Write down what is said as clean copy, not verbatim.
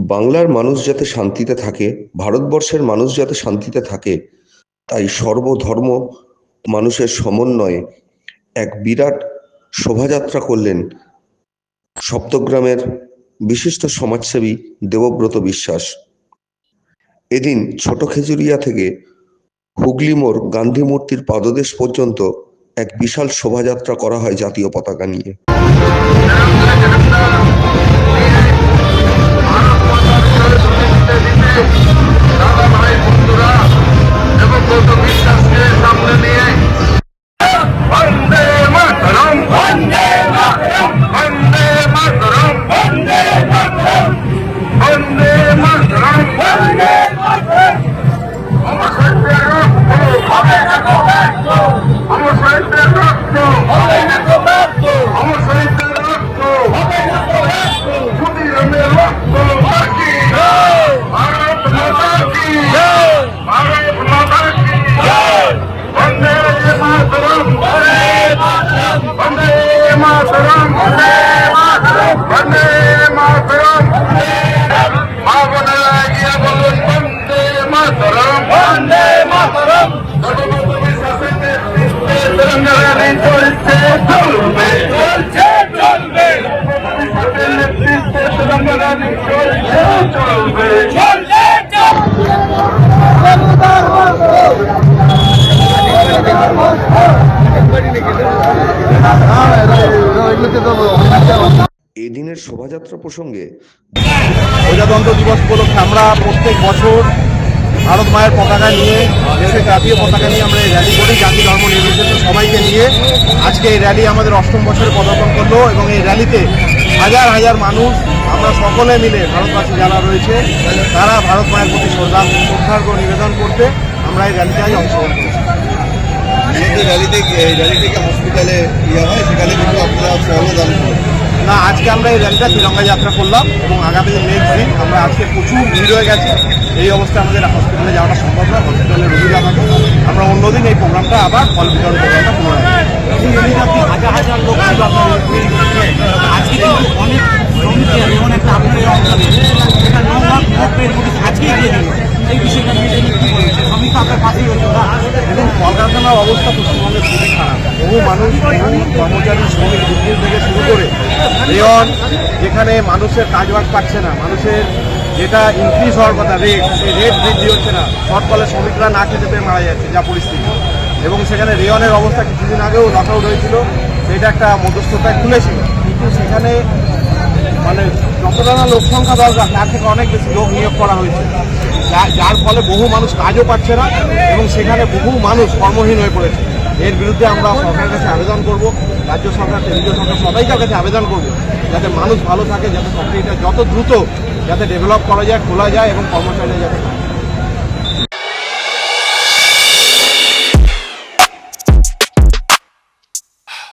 বাংলার মানুষ যাতে শান্তিতে থাকে, ভারতবর্ষের মানুষ যাতে শান্তিতে থাকে, তাই সর্বধর্ম মানুষের সমন্বয়ে এক বিরাট শোভাযাত্রা করলেন সপ্তগ্রামের বিশিষ্ট সমাজসেবী দেবব্রত বিশ্বাস। এদিন ছোট খেজুরিয়া থেকে হুগলি মোড় গান্ধী মূর্তির পাদদেশ পর্যন্ত এক বিশাল শোভাযাত্রা করা হয় জাতীয় পতাকা নিয়ে। এদিনের শোভাযাত্রা প্রসঙ্গে প্রজাতন্ত্র দিবস উপলক্ষে আমরা প্রত্যেক বছর ভারত মায়ের পতাকা নিয়ে, দেশের জাতীয় পতাকা নিয়ে আমরা এই র্যালি করি, জাতি ধর্ম নির্বিশেষে সবাইকে নিয়ে। আজকে এই র্যালি আমাদের 8ম বছরে পদার্পণ করলো এবং এই র্যালিতে হাজার হাজার মানুষ, আমরা সকলে মিলে ভারতবাসী যারা রয়েছে তারা ভারত মায়ের প্রতি শ্রদ্ধার্ঘ্য নিবেদন করতে আমরা এই র্যালিতে আজ অংশগ্রহণ করেছি। র্যালি থেকে হসপিটালে হয়, সেখানে কিন্তু আপনারা ফলদান না, আজকে আমরা এই র্যালিটা তিরঙ্গা যাত্রা করলাম এবং আগামী নেক্সট দিন আমরা আজকে প্রচুর ভিড় হয়ে গেছে। এই অবস্থায় আমাদের হসপিটালে যাওয়াটা সম্ভব নয়, হসপিটালে রোগীরা থাকে। আমরা অন্যদিন এই প্রোগ্রামটা আবার ফল বিতরণ প্রোগ্রামটা পুনরায় হাজার হাজার লোক ছিল আপনার আজকে কিন্তু অনেক শ্রমিক যেমন একটা আপনার সেটা 9 লাখ নোটের নোটিশ আজকেই দিয়ে দিল। এই বিষয়টা নিয়ে কী বলেছে? শ্রমিক আপনার পাশেই রয়েছে না। এবং কলকারখানার অবস্থা পশ্চিমবঙ্গে খুবই খারাপ। বহু মানুষ, বহু কর্মচারী, শ্রমিক দুর্নীতি থেকে শুরু করে রেয়ন, যেখানে মানুষের কাজবাজ পাচ্ছে না, মানুষের যেটা ইনক্রিজ হওয়ার কথা রেট, সেই রেট বৃদ্ধি হচ্ছে না, শর্ট ফলে শ্রমিকরা না খেতে পেয়ে মারা যাচ্ছে, যা পরিস্থিতি। এবং সেখানে রেয়নের অবস্থা কিছুদিন আগেও লক আউট হয়েছিল, সেটা একটা মধ্যস্থতায় খুলেছিল, কিন্তু সেখানে মানে যতটা না লোক সংখ্যা দরকার তার থেকে অনেক বেশি লোক নিয়োগ করা হয়েছে, যার ফলে বহু মানুষ কাজও পাচ্ছে না এবং সেখানে বহু মানুষ কর্মহীন হয়ে পড়েছে। এর বিরুদ্ধে আমরা সরকারের কাছে আবেদন করব, রাজ্য সরকার, কেন্দ্রীয় সরকার, সবাইকার কাছে আবেদন করব যাতে মানুষ ভালো থাকে, যাতে চাকরিটা যত দ্রুত যাতে ডেভেলপ করা যায়, খোলা যায় এবং কর্মচারীরা যাতে